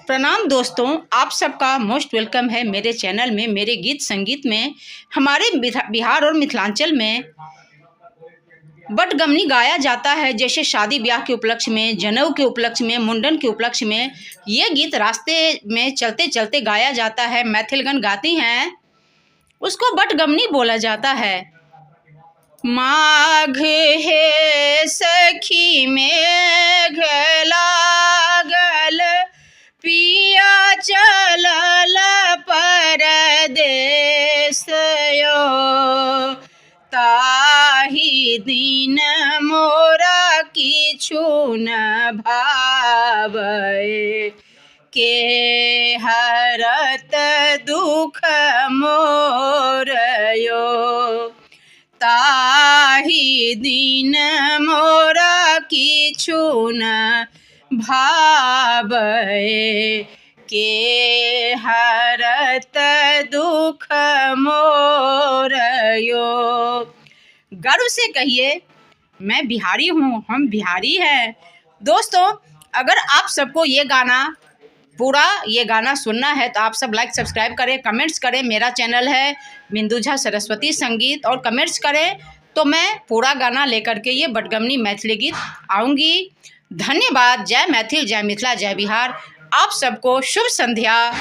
प्रणाम दोस्तों, आप सबका मोस्ट वेलकम है मेरे चैनल में। मेरे गीत संगीत में हमारे बिहार और मिथिलांचल में बटगमनी गाया जाता है, जैसे शादी ब्याह के उपलक्ष्य में, जनेऊ के उपलक्ष्य में, मुंडन के उपलक्ष्य में। ये गीत रास्ते में चलते चलते गाया जाता है। मैथिलगण गाती हैं, उसको बटगमनी बोला जाता है। माघ हे सखी मेघ लागल, पिया चलल परदेस यो। ताहि दिन मोरा किछु न भावै, के हरत दुख मोर यो। ताहि दिन मोरा किछु न भावै, के हरत दुख मोर यो। गर्व से कहिए, मैं बिहारी हूँ, हम बिहारी हैं। दोस्तों, अगर आप सबको ये गाना सुनना है तो आप सब लाइक सब्सक्राइब करें, कमेंट्स करें। मेरा चैनल है मिंदू झा सरस्वती संगीत, और कमेंट्स करें तो मैं पूरा गाना लेकर के ये बटगमनी मैथिली गीत आऊँगी। धन्यवाद। जय मैथिल, जय मिथिला, जय बिहार। आप सबको शुभ संध्या।